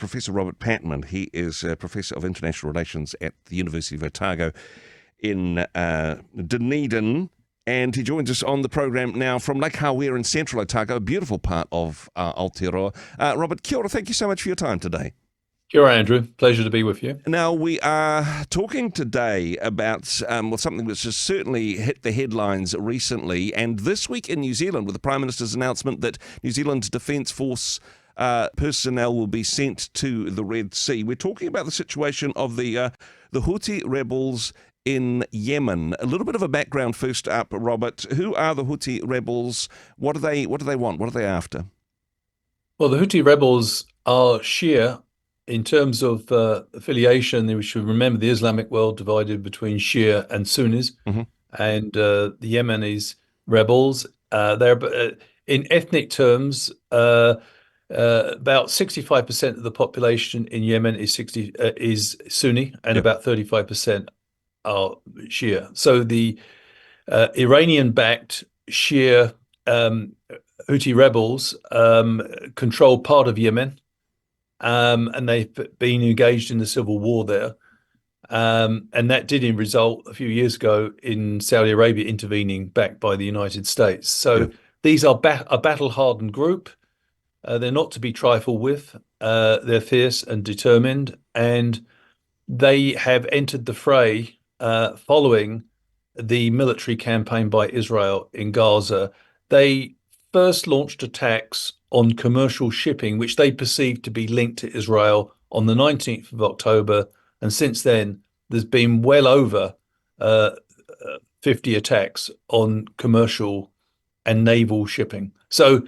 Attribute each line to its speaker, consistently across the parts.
Speaker 1: Professor Robert Patman. He is a Professor of International Relations at the University of Otago in Dunedin, and he joins us on the program now from Lake Hawea in central Otago, a beautiful part of Aotearoa. Robert, kia ora, thank you so much for your time today.
Speaker 2: Kia ora, Andrew. Pleasure to be with you.
Speaker 1: Now, we are talking today about something which has certainly hit the headlines recently, and this week in New Zealand, with the Prime Minister's announcement that New Zealand's Defence Force personnel will be sent to the Red Sea. We're talking about the situation of the Houthi rebels in Yemen. A little bit of a background first up, Robert. Who are the Houthi rebels? What do they want? What are they after?
Speaker 2: Well, the Houthi rebels are Shia. In terms of affiliation, we should remember the Islamic world divided between Shia and Sunnis, and the Yemenis rebels. They're in ethnic terms, about 65% of the population in Yemen is Sunni, and about 35% are Shia. So the Iranian-backed Shia Houthi rebels control part of Yemen. And they've been engaged in the civil war there. And that did result a few years ago in Saudi Arabia intervening, backed by the United States. So these are a battle-hardened group. They're not to be trifled with. They're fierce and determined. And they have entered the fray following the military campaign by Israel in Gaza. They first launched attacks on commercial shipping, which they perceived to be linked to Israel, on the 19th of October. And since then, there's been well over 50 attacks on commercial and naval shipping. So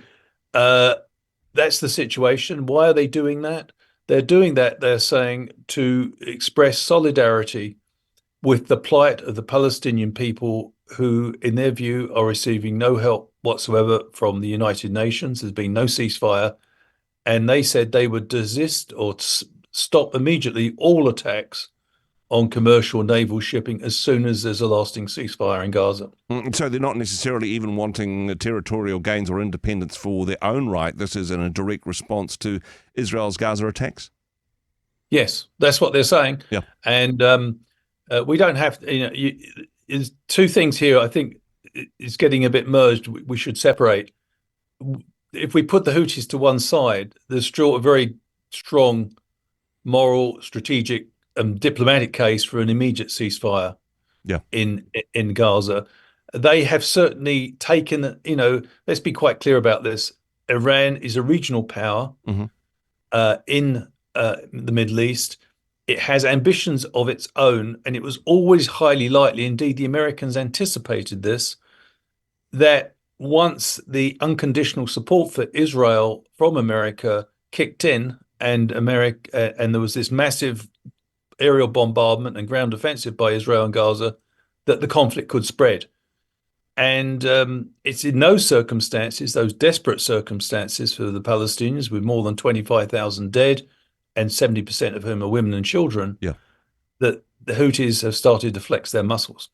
Speaker 2: that's the situation. Why are they doing that? They're doing that, they're saying, to express solidarity with the plight of the Palestinian people who, in their view, are receiving no help whatsoever from the United Nations. There's been no ceasefire. And they said they would desist or stop immediately all attacks on commercial naval shipping as soon as there's a lasting ceasefire in Gaza.
Speaker 1: So they're not necessarily even wanting territorial gains or independence for their own right. This is in a direct response to Israel's Gaza attacks?
Speaker 2: Yes, that's what they're saying.
Speaker 1: Yeah.
Speaker 2: And we don't have, there's two things here I think is getting a bit merged. We should separate. If we put the Houthis to one side, there's still a very strong moral, strategic, and diplomatic case for an immediate ceasefire in Gaza. They have certainly taken, let's be quite clear about this. Iran is a regional power in the Middle East. It has ambitions of its own, and it was always highly likely, indeed the Americans anticipated this, that once the unconditional support for Israel from America kicked in, and there was this massive aerial bombardment and ground offensive by Israel and Gaza, that the conflict could spread. And it's in those circumstances, those desperate circumstances for the Palestinians, with more than 25,000 dead, and 70% of whom are women and children, that the Houthis have started to flex their muscles.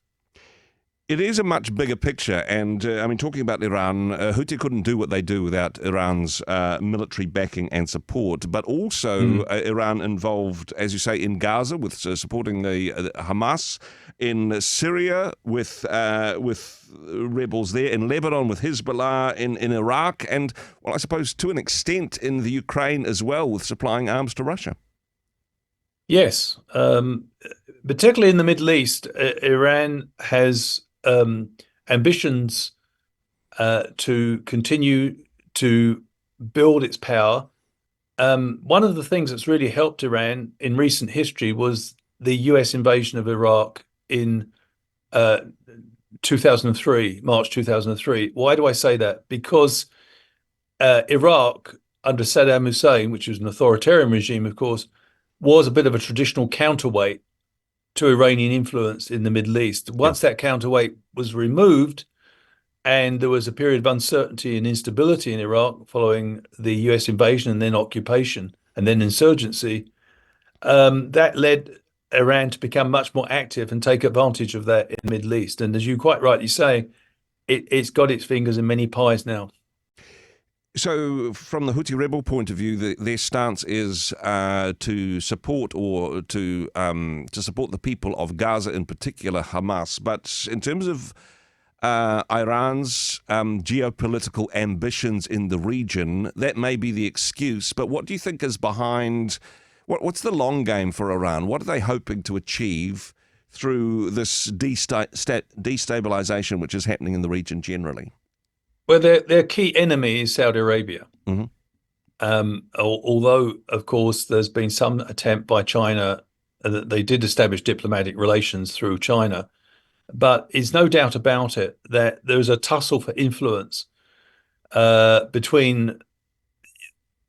Speaker 1: It is a much bigger picture, and talking about Iran, Houthi couldn't do what they do without Iran's military backing and support, but also Iran involved, as you say, in Gaza with supporting the Hamas, in Syria with rebels there, in Lebanon with Hezbollah, in Iraq, and, well, I suppose to an extent in the Ukraine as well, with supplying arms to Russia. Yes,
Speaker 2: particularly in the Middle East, Iran has ambitions to continue to build its power. One of the things that's really helped Iran in recent history was the US invasion of Iraq in 2003, March 2003. Why do I say that? Because Iraq, under Saddam Hussein, which was an authoritarian regime, of course, was a bit of a traditional counterweight to Iranian influence in the Middle East. Once that counterweight was removed, and there was a period of uncertainty and instability in Iraq following the US invasion and then occupation and then insurgency, that led Iran to become much more active and take advantage of that in the Middle East. And as you quite rightly say, it's got its fingers in many pies now.
Speaker 1: So, from the Houthi rebel point of view, their stance is to support to support the people of Gaza, in particular Hamas. But in terms of Iran's geopolitical ambitions in the region, that may be the excuse. But what do you think is behind? What's the long game for Iran? What are they hoping to achieve through this destabilization which is happening in the region generally?
Speaker 2: Well, their key enemy is Saudi Arabia.
Speaker 1: Mm-hmm.
Speaker 2: Although, of course, there's been some attempt by China that they did establish diplomatic relations through China, but it's no doubt about it that there's a tussle for influence between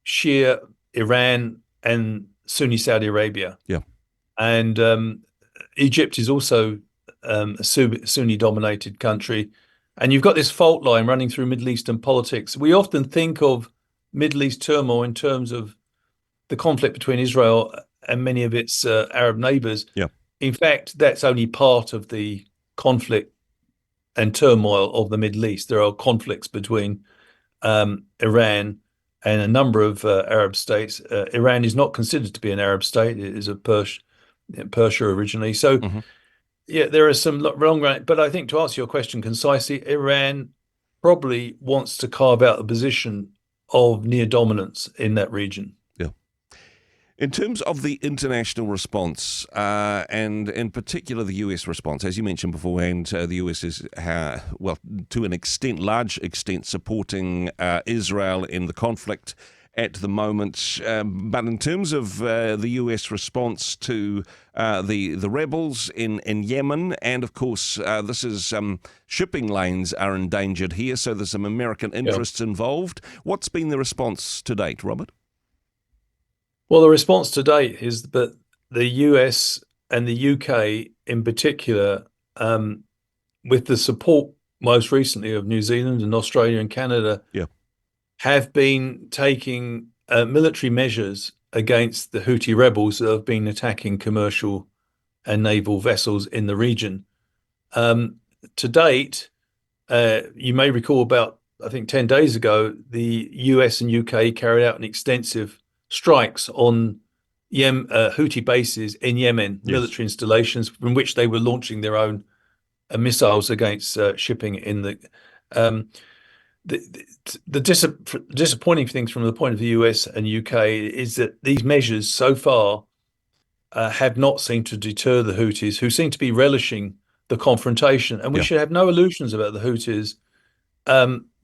Speaker 2: Shia Iran and Sunni Saudi Arabia.
Speaker 1: Yeah,
Speaker 2: and Egypt is also a Sunni-dominated country. And you've got this fault line running through Middle Eastern politics. We often think of Middle East turmoil in terms of the conflict between Israel and many of its Arab neighbors.
Speaker 1: yeah.
Speaker 2: In fact, that's only part of the conflict and turmoil of the Middle East. There are conflicts between Iran and a number of Arab states. Iran is not considered to be an Arab state. It is a Persia originally. So, yeah, there are some long run, but I think to answer your question concisely, Iran probably wants to carve out a position of near dominance in that region.
Speaker 1: Yeah. In terms of the international response, and in particular the US response, as you mentioned beforehand, the US is, well, to an extent, large extent, supporting Israel in the conflict at the moment. But in terms of the US response to the rebels in Yemen, and of course, this is shipping lanes are endangered here, so there's some American interests involved. What's been the response to date, Robert?
Speaker 2: Well, the response to date is that the US and the UK in particular, with the support most recently of New Zealand and Australia and Canada, have been taking military measures against the Houthi rebels that have been attacking commercial and naval vessels in the region. To date, you may recall about, I think, 10 days ago, the US and UK carried out an extensive strikes on Houthi bases in Yemen, military installations from which they were launching their own missiles against shipping in the disappointing things from the point of the US and UK is that these measures so far have not seemed to deter the Houthis, who seem to be relishing the confrontation. And we should have no illusions about the Houthis.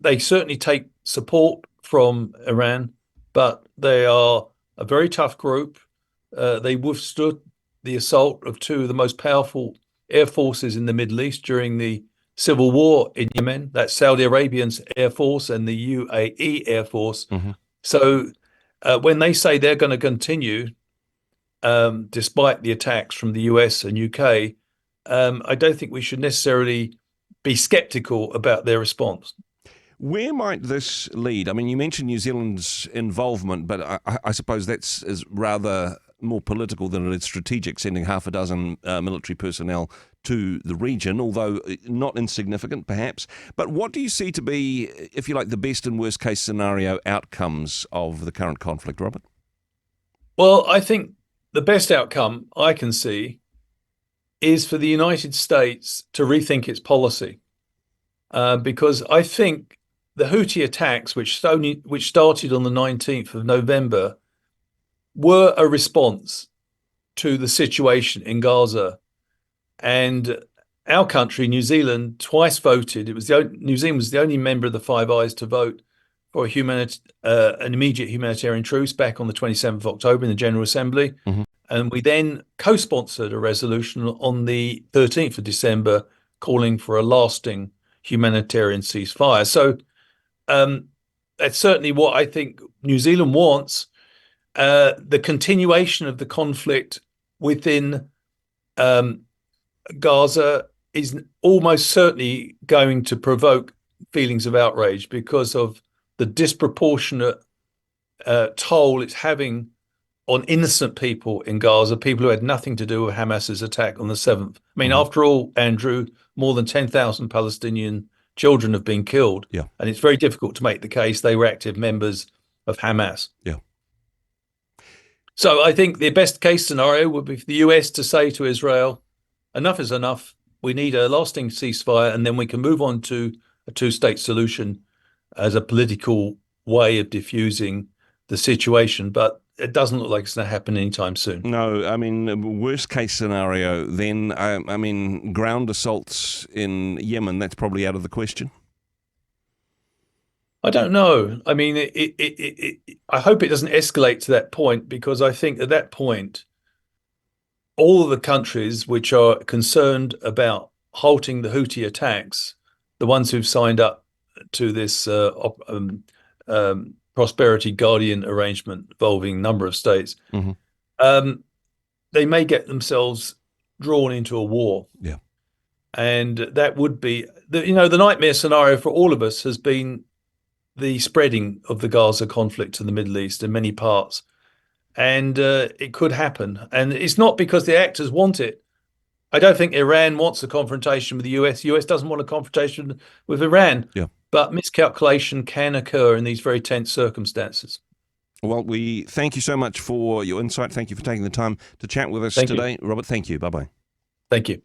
Speaker 2: They certainly take support from Iran, but they are a very tough group. They withstood the assault of two of the most powerful air forces in the Middle East during the civil war in Yemen. That's Saudi Arabian's Air Force and the UAE Air Force. Mm-hmm. So when they say they're going to continue, despite the attacks from the US and UK, I don't think we should necessarily be skeptical about their response.
Speaker 1: Where might this lead? I mean, you mentioned New Zealand's involvement, but I suppose is rather more political than it is strategic, sending half a dozen military personnel to the region, although not insignificant, perhaps. But what do you see to be, if you like, the best and worst case scenario outcomes of the current conflict, Robert?
Speaker 2: Well, I think the best outcome I can see is for the United States to rethink its policy, because I think the Houthi attacks, which started on the 19th of November, were a response to the situation in Gaza. And our country, New Zealand, twice voted. New Zealand was the only member of the Five Eyes to vote for an immediate humanitarian truce back on the 27th of October in the General Assembly. Mm-hmm. And we then co-sponsored a resolution on the 13th of December calling for a lasting humanitarian ceasefire. So that's certainly what I think New Zealand wants. The continuation of the conflict within Gaza is almost certainly going to provoke feelings of outrage because of the disproportionate toll it's having on innocent people in Gaza, people who had nothing to do with Hamas's attack on the 7th. I mean, after all, Andrew, more than 10,000 Palestinian children have been killed.
Speaker 1: Yeah.
Speaker 2: And it's very difficult to make the case they were active members of Hamas.
Speaker 1: Yeah.
Speaker 2: So I think the best case scenario would be for the US to say to Israel, enough is enough. We need a lasting ceasefire, and then we can move on to a two-state solution as a political way of diffusing the situation. But it doesn't look like it's going to happen anytime soon.
Speaker 1: No, I mean, worst case scenario, then, I mean, ground assaults in Yemen, that's probably out of the question.
Speaker 2: I don't know. I mean, I hope it doesn't escalate to that point, because I think at that point, all of the countries which are concerned about halting the Houthi attacks, the ones who've signed up to this Prosperity Guardian arrangement involving a number of states, they may get themselves drawn into a war.
Speaker 1: Yeah.
Speaker 2: And that would be, the nightmare scenario for all of us has been the spreading of the Gaza conflict to the Middle East in many parts. And it could happen. And it's not because the actors want it. I don't think Iran wants a confrontation with the US. The US doesn't want a confrontation with Iran.
Speaker 1: Yeah.
Speaker 2: But miscalculation can occur in these very tense circumstances.
Speaker 1: Well, we thank you so much for your insight. Thank you for taking the time to chat with us today. Robert, thank you. Bye-bye.
Speaker 2: Thank you.